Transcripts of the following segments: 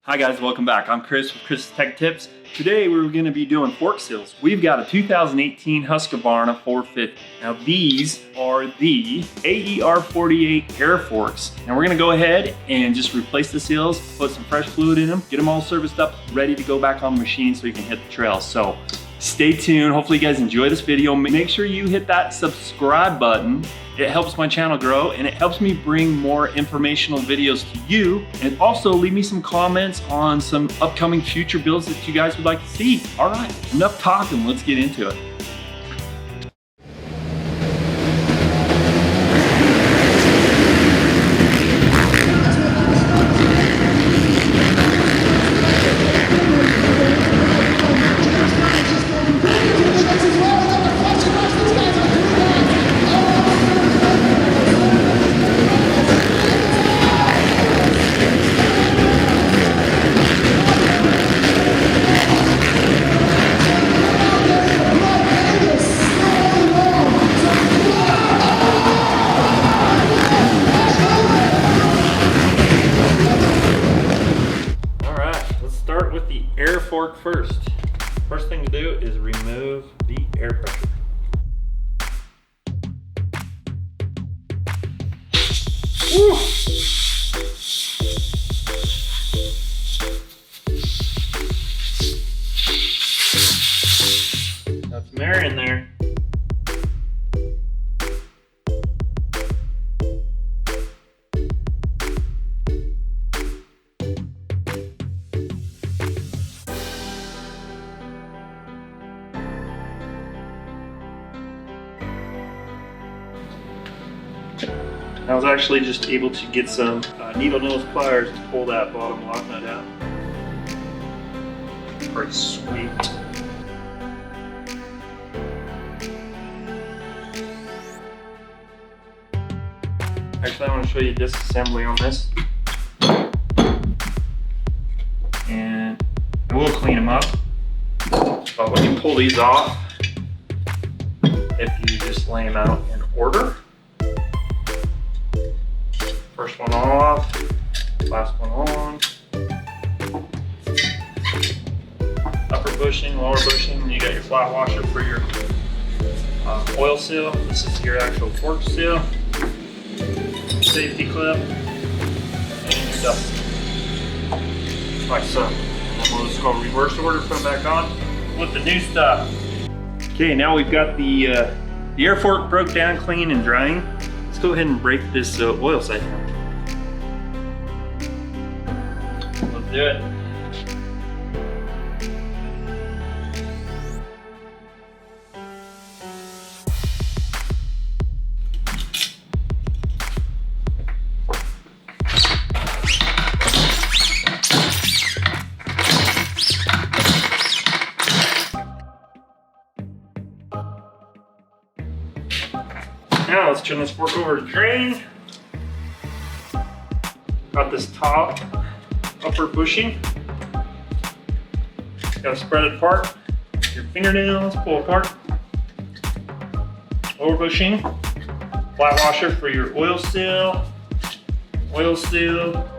Hi guys, welcome back. I'm Chris with Chris's Tech Tips. Today we're going to be doing fork seals. We've got a 2018 Husqvarna 450. Now these are the AER 48 Air Forks. Now we're going to go ahead and just replace the seals, put some fresh fluid in them, get them all serviced up, ready to go back on the machine so you can hit the trail. So stay tuned. Hopefully you guys enjoy this video. Make sure you hit that subscribe button. It helps my channel grow and it helps me bring more informational videos to you. And also leave me some comments on some upcoming future builds that you guys would like to see. All right, enough talking, let's get into it. Air fork first. First thing to do is remove the air pressure. Woo! Got some air in there. I was actually just able to get some needle nose pliers to pull that bottom lock nut out. Pretty sweet. Actually, I want to show you disassembly on this. And I will clean them up. But when you pull these off, if you just lay them out in order, first one off, last one on. Upper bushing, lower bushing, you got your flat washer for your oil seal. This is your actual fork seal. Safety clip, and your dust. Like so. And then we'll just go reverse order, put them back on with the new stuff. Okay, now we've got the air fork broke down, clean and drying. Let's go ahead and break this oil sight down. Let's do it. Now let's turn this fork over to drain. Got this top upper bushing. Gotta spread it apart. Your fingernails, pull apart. Lower bushing. Flat washer for your oil seal. Oil seal.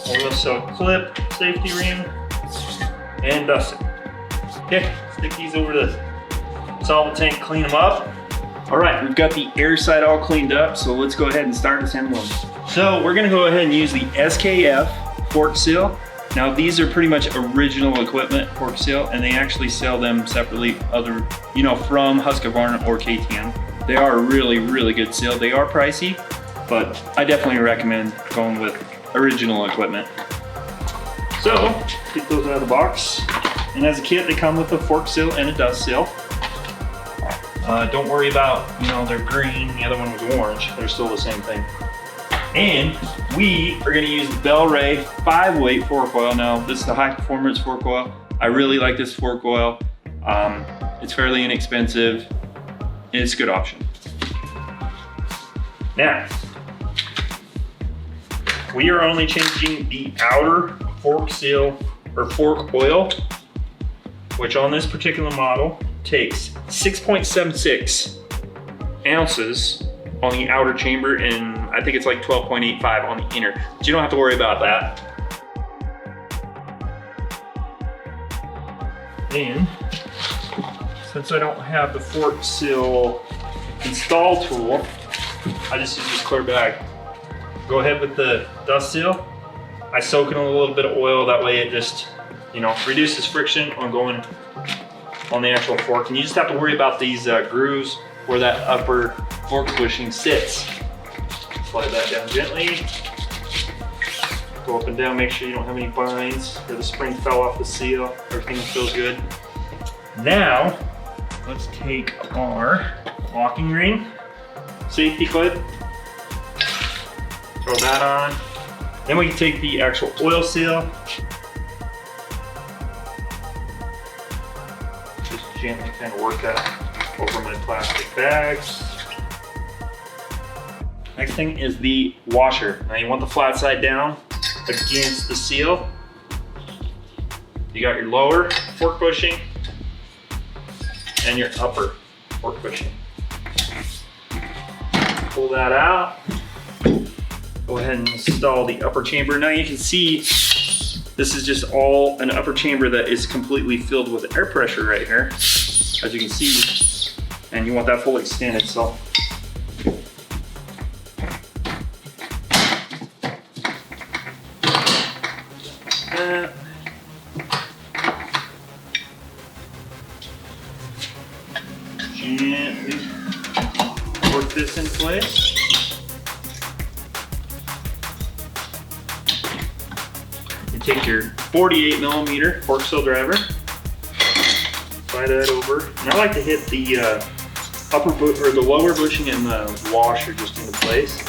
Oil seal clip, safety ring, and dust it. Okay, stick these over the solvent tank, clean them up. All right, we've got the air side all cleaned up, so let's go ahead and start assembling. So we're gonna go ahead and use the SKF fork seal. Now these are pretty much original equipment fork seal, and they actually sell them separately from Husqvarna or KTM. They are a really, really good seal. They are pricey, but I definitely recommend going with original equipment. So, get those out of the box. And as a kit, they come with a fork seal and a dust seal. Don't worry about, they're green, the other one was orange. They're still the same thing. And we are gonna use the Bell Ray 5-weight fork oil. Now, this is the high performance fork oil. I really like this fork oil. It's fairly inexpensive, and it's a good option. Now, we are only changing the outer fork seal or fork oil, which on this particular model takes 6.76 ounces on the outer chamber, and I think it's like 12.85 on the inner, but you don't have to worry about that. And since I don't have the fork seal install tool, I just use this clear bag. Go ahead with the dust seal. I soak it in a little bit of oil, that way it just, you know, reduces friction on going on the actual fork. And you just have to worry about these grooves where that upper fork bushing sits. Slide that down gently. Go up and down, make sure you don't have any binds or the spring fell off the seal. Everything feels good. Now, let's take our locking ring, safety clip, throw that on. Then we can take the actual oil seal, just gently kind of work that over my plastic bags. Next thing is the washer. Now you want the flat side down against the seal. You got your lower fork bushing and your upper fork bushing. Pull that out. Go ahead and install the upper chamber. Now you can see this is just all an upper chamber that is completely filled with air pressure right here, as you can see, and you want that fully extended. So gently work this in place. You take your 48mm fork seal driver, slide that over. And I like to hit the the lower bushing and the washer just into place.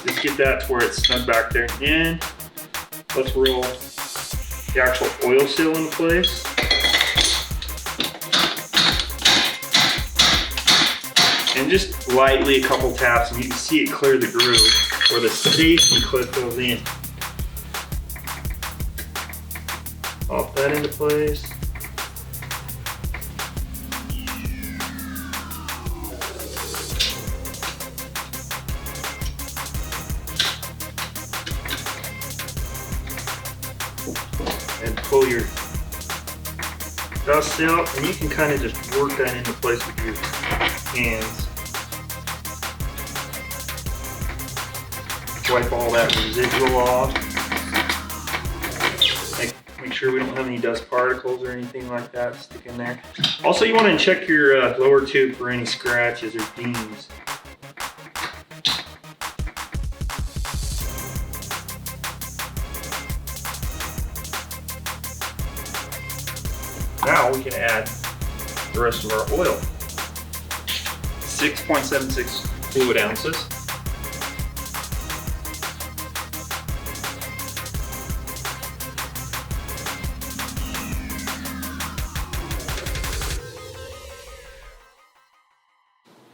Just get that to where it's snug back there. And let's roll the actual oil seal into place. And just lightly a couple taps and you can see it clear the groove where the safety clip goes in. Pop that into place. And pull your dust out, and you can kind of just work that into place with your hands. Wipe all that residual off. Make sure we don't have any dust particles or anything like that stick in there. Also, you want to check your lower tube for any scratches or dings. Now we can add the rest of our oil. 6.76 fluid ounces.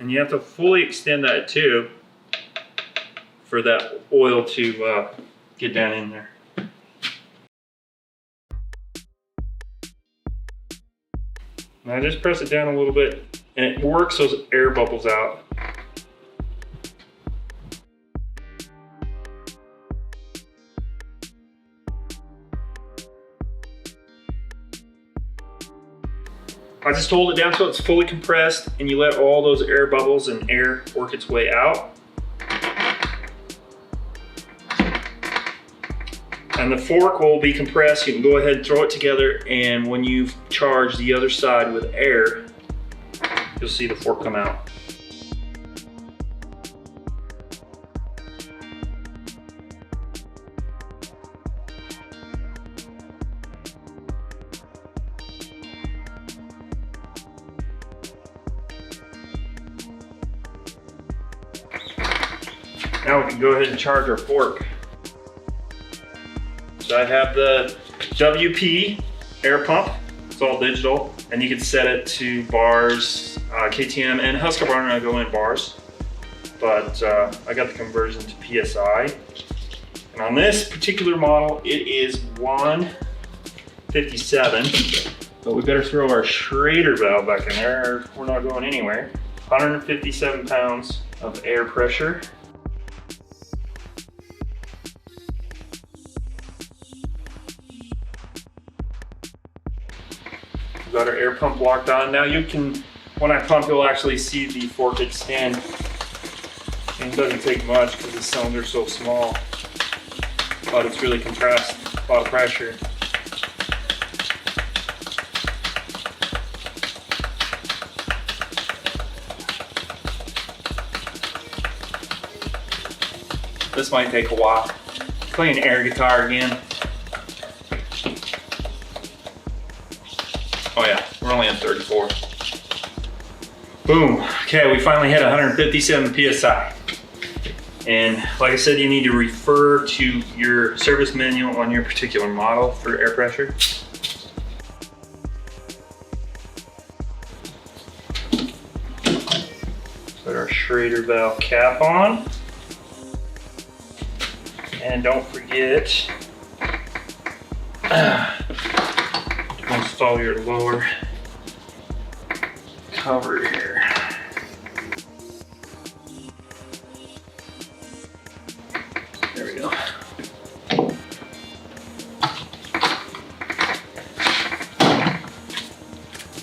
And you have to fully extend that tube for that oil to get down in there. Now just press it down a little bit and it works those air bubbles out. I just hold it down until it's fully compressed and you let all those air bubbles and air work its way out. And the fork will be compressed. You can go ahead and throw it together, and when you charge the other side with air, you'll see the fork come out. Now we can go ahead and charge our fork. So I have the WP air pump. It's all digital, and you can set it to bars. KTM and Husqvarna go in bars, but I got the conversion to PSI. And on this particular model, it is 157. But we better throw our Schrader valve back in there or we're not going anywhere. 157 pounds of air pressure. We've got our air pump locked on. Now you can, when I pump, you'll actually see the fork extend. And it doesn't take much because the cylinder's so small, but it's really compressed, a lot of pressure. This might take a while. Playing air guitar again. Oh yeah, we're only on 34. Boom. Okay, we finally hit 157 PSI. And like I said, you need to refer to your service manual on your particular model for air pressure. Put our Schrader valve cap on. And don't forget to install your lower cover here. There we go.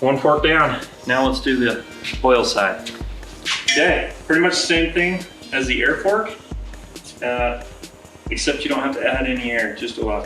One fork down. Now let's do the oil side. Okay, pretty much the same thing as the air fork. Except you don't have to add any air, just oil.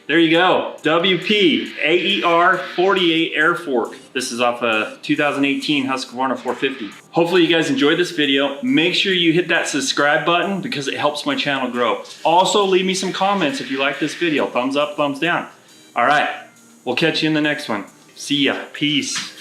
There you go, WP AER 48 air fork. This is off a 2018 Husqvarna 450. Hopefully you guys enjoyed this video. Make sure you hit that subscribe button because it helps my channel grow. Also leave me some comments if you like this video. Thumbs up, thumbs down. All right, we'll catch you in the next one. See ya, peace.